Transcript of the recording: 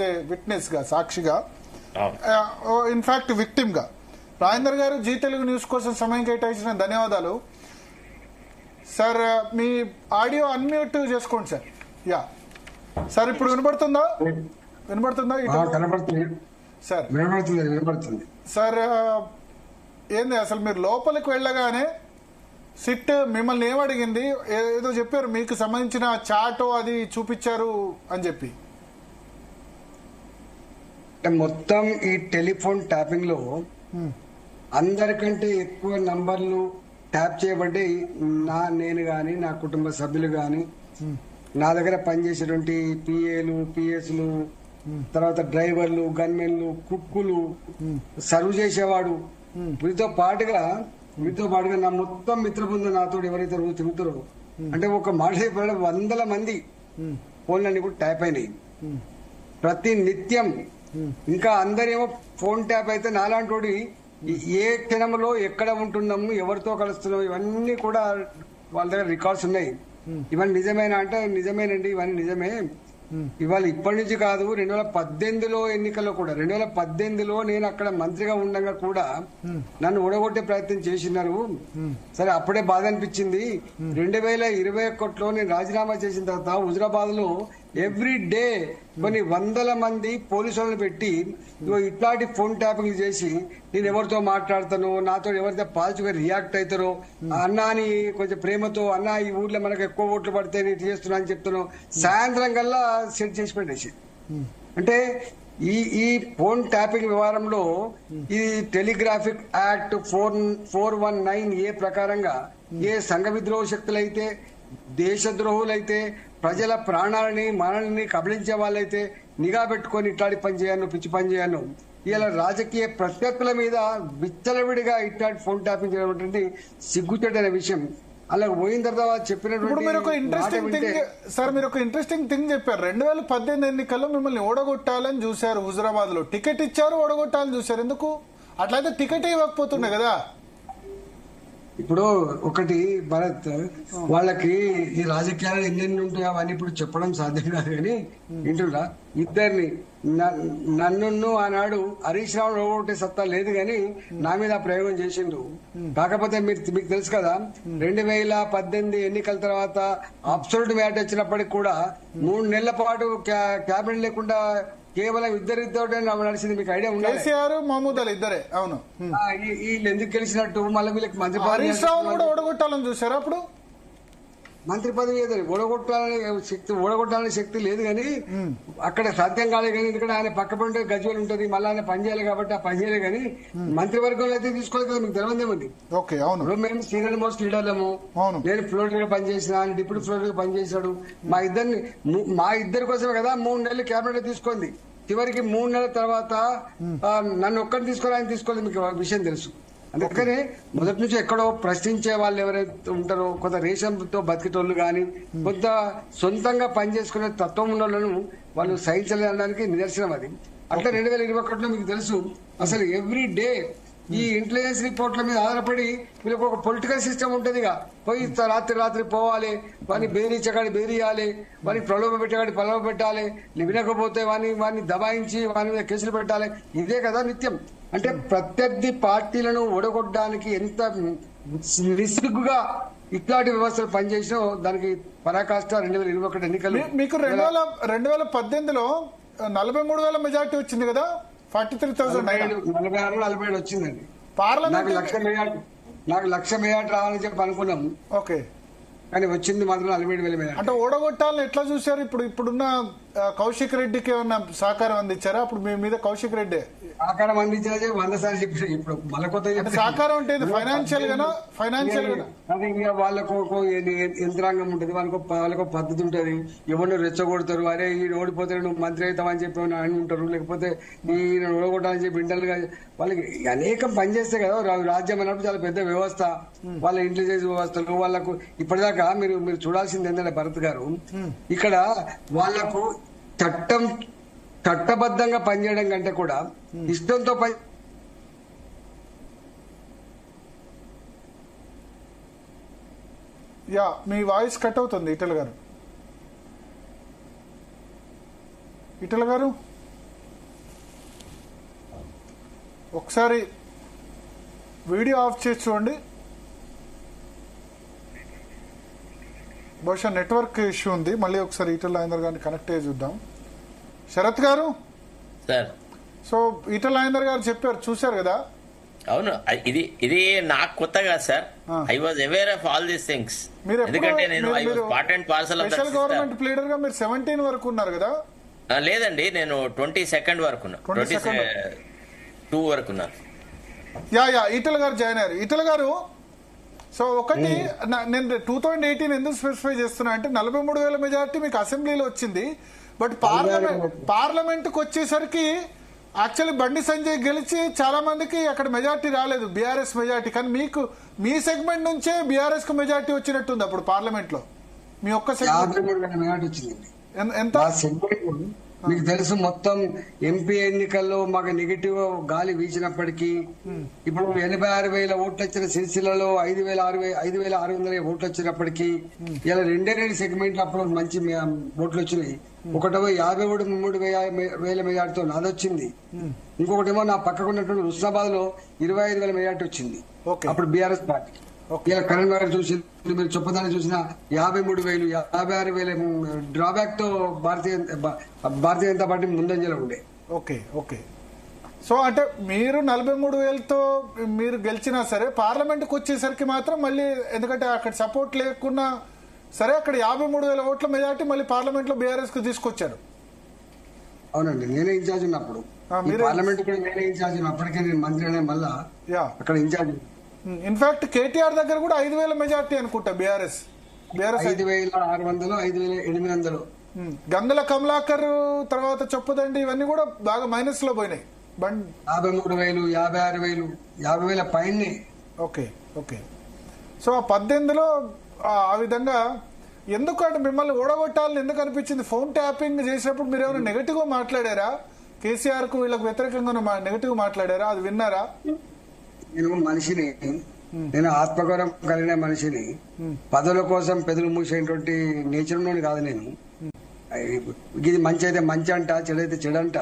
As a witness గా, సాక్షిగా, in fact victim గా. రాజేందర్ గారు, జీ తెలుగు న్యూస్ కోసం సమయం కేటాయించిన ధన్యవాదాలు సార్. మీ ఆడియో అన్మ్యూట్ చేసుకోండి సార్. యా సార్, ఇప్పుడు వినపడుతుందా? సార్ వినపడుతుంది సార్. ఏంది అసలు మీరు లోపలికి వెళ్ళగానే సిట్ మిమ్మల్ని ఏమడిగింది? ఏదో చెప్పారు, మీకు సంబంధించిన చాటో అది చూపించారు అని చెప్పి. మొత్తం ఈ టెలిఫోన్ ట్యాపింగ్ లో అందరికంటే ఎక్కువ నంబర్లు ట్యాప్ చేయబడ్డాయి. నేను గాని, నా కుటుంబ సభ్యులు గాని, నా దగ్గర పనిచేసేటువంటి పిఏలు, పిఎస్లు, తర్వాత డ్రైవర్లు, గన్మెన్లు, కుక్కులు, సర్వ్ చేసేవాడు, వీటితో పాటుగా నా మొత్తం మిత్ర బృందం, నాతో ఎవరైతే రోజు తిరుగుతారో, అంటే ఒక మాట చెప్పడం 100 మంది ఫోన్లన్నీ కూడా ట్యాప్ అయినాయి ప్రతి నిత్యం. ఇంకా అందరేమో ఫోన్ ట్యాప్ అయితే నాలాంటి ఏ క్షణంలో ఎక్కడ ఉంటున్నాము, ఎవరితో కలుస్తున్నాము, ఇవన్నీ కూడా వాళ్ళ దగ్గర రికార్డ్స్ ఉన్నాయి. ఇవన్నీ నిజమేనా అంటే నిజమేనండి, ఇవన్నీ నిజమే. ఇవాళ ఇప్పటి నుంచి కాదు, 2018లో ఎన్నికల్లో కూడా, 2018లో నేను అక్కడ మంత్రిగా ఉండగా కూడా నన్ను ఓడగొట్టే ప్రయత్నం చేసినారు. సరే, అప్పుడే బాధ అనిపించింది. 2021లో నేను రాజీనామా చేసిన తర్వాత హుజరాబాద్ లో ఎవ్రీ డే కొన్ని 100 మంది పోలీసులను పెట్టి ఇట్లాంటి ఫోన్ ట్యాపింగ్ చేసి నేను ఎవరితో మాట్లాడతానో, నాతో ఎవరితో పాజిటివ్ రియాక్ట్ అవుతారో, అన్నా అని కొంచెం ప్రేమతో, అన్నా ఈ ఊర్లో మనకు ఎక్కువ ఓట్లు పడితే నేను చేస్తున్నా అని చెప్తాను, సాయంత్రం కల్లా సెట్ చేసి పెట్టేసి. అంటే ఈ ఫోన్ ట్యాపింగ్ వ్యవహారంలో ఈ టెలిగ్రాఫిక్ యాక్ట్ 419A ప్రకారంగా ఏ సంఘ విద్రోహ శక్తులైతే, దేశద్రోహులైతే, ప్రజల ప్రాణాలని మనల్ని కబలించే వాళ్ళైతే నిఘా పెట్టుకొని ఇట్లాంటి పని చేయను, పిచ్చి పని చేయను. ఇలా రాజకీయ ప్రత్యర్థుల మీద విచ్చలవిడిగా ఇట్లాంటి ఫోన్ ట్యాపింగ్ చేయడం సిగ్గుచేటైన విషయం. అలా పోయిన తర్వాత చెప్పినటువంటి మీరు ఒక ఇంట్రెస్టింగ్ థింగ్ చెప్పారు. 2018 ఎన్నికల్లో మిమ్మల్ని ఓడగొట్టాలని చూశారు, హుజరాబాద్ లో టికెట్ ఇచ్చారు, ఓడగొట్టాలని చూశారు. ఎందుకు అట్లయితే టికెట్ ఇవ్వకపోతుండే కదా? ఇప్పుడు ఒకటి భరత్, వాళ్ళకి ఈ రాజకీయాలు ఎన్నెన్ని ఉంటాయో అవన్నీ ఇప్పుడు చెప్పడం సాధ్యం కాదు. కానీ ఇంటున్నా ఇద్దరిని, నన్ను ఆనాడు హరీష్ రావు ఓటే సత్తా లేదు కానీ నా మీద ప్రయోగం చేసిండు. కాకపోతే మీకు తెలుసు కదా, 2018 ఎన్నికల తర్వాత అబ్సల్యూట్ మ్యాట్ వచ్చినప్పటికి కూడా 3 నెలల పాటు క్యాబినెట్ లేకుండా కేవలం ఇద్దరితో నడిచింది. మీకు ఐడియా ఉండాలి. కేసీఆర్, మహమూద్ అలీ ఇద్దరే. అవును. వీళ్ళు ఎందుకు గెలిచినట్టు, మళ్ళీ వీళ్ళకి మంత్రి పదవి ఓడగొట్టాలని చూసారు. అప్పుడు మంత్రి పదవి ఓడగొట్టాలనే శక్తి లేదు కానీ అక్కడ సాధ్యం కాలేదు. కానీ ఎందుకంటే ఆయన పక్క పంటే గజ్వల్ ఉంటుంది, మళ్ళీ ఆయన పని చేయాలి కాబట్టి ఆ పని చేయలేదు. కానీ మంత్రివర్గంలో అయితే తీసుకోలేదు కదా, మీకు తెలియదేమండి. ఇప్పుడు మేము సీనియర్ మోస్ట్ లీడర్లము. నేను ఫ్లోర్ గా పనిచేసిన, ఆయన డిప్యూటీ ఫ్లోర్ గా పనిచేశాడు. మా ఇద్దరి కోసమే కదా 3 నెలలు కేబినెట్ తీసుకుంది. చివరికి 3 నెలల తర్వాత నన్ను ఒక్కరిని తీసుకోవాలి, ఆయన తీసుకోలేదు. మీకు విషయం తెలుసు. అందుకని మొదటి నుంచి ఎక్కడో ప్రశ్నించే వాళ్ళు ఎవరైతే ఉంటారో, కొంత రేషంతో బతికేటోళ్ళు కానీ, కొంత సొంతంగా పనిచేసుకునే తత్వం ఉన్న వాళ్ళను వాళ్ళు సహించలేదనడానికి నిదర్శనం అది. అట్లా 2021లో మీకు తెలుసు, అసలు ఎవ్రీ డే ఈ ఇంటెలిజెన్స్ రిపోర్ట్ల మీద ఆధారపడి వీళ్ళకి ఒక పొలిటికల్ సిస్టమ్ ఉంటుంది. పోయి రాత్రి పోవాలి, వాడిని బెదిరించగాడి బెదిరియాలి, వాడిని ప్రలోభ పెట్టగాడి ప్రలోభ పెట్టాలి, వినకపోతే వాడిని దబాయించి వాని మీద కేసులు పెట్టాలి. ఇదే కదా నిత్యం. అంటే ప్రత్యర్థి పార్టీలను ఓడగొట్టడానికి ఎంత నిస్సిగ్గుగా ఇట్లాంటి వ్యవస్థలు పనిచేసినా దానికి పరాకాష్ట 2021 ఎన్నికలు. మీకు 2018లో 43,000 మెజార్టీ వచ్చింది కదా, 43,000. 46 వచ్చిందండి. పార్లమెంట్ నాకు 1,00,000 మెజార్టీ రావాలని చెప్పి అనుకున్నాం. ఓకే, కానీ వచ్చింది మాత్రం 47,000 మెజార్టీ. అంటే ఓడగొట్టాలని ఎట్లా చూశారు? ఇప్పుడున్న కౌశిక్ రెడ్డికి ఏమన్నా సహకారం అందించారా? అప్పుడు మీ మీద కౌశిక్ రెడ్డి సహకారం అందించారు 100 సార్లు చెప్పి ఇప్పుడు మళ్ళీ కొత్త సహకారం అంటే ఫైనాన్షియల్ గానా? అది వాళ్ళకు యంత్రాంగం ఉంటుంది, వాళ్ళకు పద్ధతి ఉంటుంది. ఎవరిని రెచ్చగొడతారు, అరే ఈ ఓడిపోతే నువ్వు మంత్రి అవుతావని చెప్పి అని ఉంటారు, లేకపోతే ఈ ఓడగొట్టాలని చెప్పి ఇంటర్గా వాళ్ళకి అనేకం పనిచేస్తే కదా. రాజ్యం అన్నప్పుడు చాలా పెద్ద వ్యవస్థ, వాళ్ళ ఇంటెలిజెన్స్ వ్యవస్థలు. వాళ్ళకు ఇప్పటిదాకా మీరు చూడాల్సింది ఏంటంటే భరత్ గారు, ఇక్కడ వాళ్లకు చట్టబద్ధంగా పనిచేయడం కంటే కూడా ఇష్టంతో మీ వాయిస్ కట్ అవుతుంది. ఇటల్ గారు ఒకసారి వీడియో ఆఫ్ చేసి చూడండి. బహుశా నెట్వర్క్ ఇష్యూ ఉంది. మళ్ళీ ఒకసారి ఈటల రాజేందర్ గారిని కనెక్ట్ అయ్యి చూద్దాం. శరత్ గారు సార్, సో ఈటల రాజేందర్ గారు చెప్పారు, చూశారు కదా? అవును, ఇది నాకు కొత్త కాదు sir. I was aware of all these things. ఎందుకంటే నేను I was part and parcel of the special government pleader గా మీరు 17 వరకు ఉన్నారు కదా? లేదండి, నేను 22 వరకు ఉన్నా, 22 వరకు ఉన్నా. యా ఈటల గారు జాయిన్ అయ్యారు. ఈటల గారు, సో ఒకటి నేను 2018 ఎందుకు స్పెసిఫై చేస్తున్నా అంటే 43,000 మెజార్టీ మీకు అసెంబ్లీలో వచ్చింది. బట్ పార్లమెంట్కి వచ్చేసరికి యాక్చువల్లీ బండి సంజయ్ గెలిచి చాలా మందికి అక్కడ మెజార్టీ రాలేదు, బీఆర్ఎస్ మెజార్టీ. కానీ మీకు మీ సెగ్మెంట్ నుంచే బీఆర్ఎస్ కు మెజార్టీ వచ్చినట్టుంది అప్పుడు పార్లమెంట్ లో. మీ ఒక్క ఎంత మీకు తెలుసు, మొత్తం ఎంపీ ఎన్నికల్లో మాకు నెగిటివ్ గాలి వీచినప్పటికీ ఇప్పుడు 86,000 ఓట్లు వచ్చిన సిరిసిల్లలో 5,600 ఓట్లు వచ్చినప్పటికీ ఇలా రెండే సెగ్మెంట్లు అప్పుడు మంచి ఓట్లు వచ్చినాయి. ఒకటేమో 53,000 మెజార్టీతో నాదొచ్చింది, ఇంకొకటేమో నా పక్కకు ఉన్నటువంటి హుస్నాబాద్ లో 25,000 మెజార్టీ వచ్చింది అప్పుడు బీఆర్ఎస్ పార్టీకి. ఇలా కరీంనగర్ చూసి మీరు చొప్పదాన్ని చూసిన 53,000, 56,000 డ్రాబ్యాక్ తో భారతీయ జనతా పార్టీ ముందంజలో ఉండే. ఓకే. సో అంటే మీరు 43,000తో మీరు గెలిచినా సరే పార్లమెంట్కి వచ్చేసరికి మాత్రం మళ్ళీ, ఎందుకంటే అక్కడ సపోర్ట్ లేకున్నా సరే అక్కడ 53,000 ఓట్ల మెజార్టీ మళ్ళీ పార్లమెంట్ లో బీఆర్ఎస్ కు తీసుకొచ్చారు. అవునండి, నేనే ఇన్ఛార్జ్ ఉన్నప్పుడు పార్లమెంట్ కూడా నేనే ఇన్ఛార్జ్. అప్పటికే నేను మంత్రి అనే మళ్ళా అక్కడ ఇన్ఛార్జ్. ఇన్ఫాక్ట్ కేటీఆర్ దగ్గర కూడా 5,000 మెజార్టీ అనుకుంటా బీఆర్ఎస్ 5,600, 5,800. గంగుల కమలాకర్ తర్వాత చొప్పదండి ఇవన్నీ కూడా బాగా మైనస్ లో పోయినాయి. 53,000, 56,000, 50,000 పైనే. ఓకే. సో 18లో ఆ విధంగా ఎందుకంటే మిమ్మల్ని ఓడగొట్టాలని ఎందుకు అనిపించింది? ఫోన్ ట్యాపింగ్ చేసినప్పుడు మీరు ఏమైనా నెగటివ్ గా మాట్లాడారా? కేసీఆర్ కు వీళ్ళకి వ్యతిరేకంగా నెగటివ్ మాట్లాడారా? అది విన్నారా? నేను మనిషిని, నేను ఆత్మగౌరవం కలిగిన మనిషిని. పదవుల కోసం పెదవులు మూసేటువంటి నేచర్ కాదు నేను. ఇది మంచి అయితే మంచి అంట, చెడైతే చెడంట.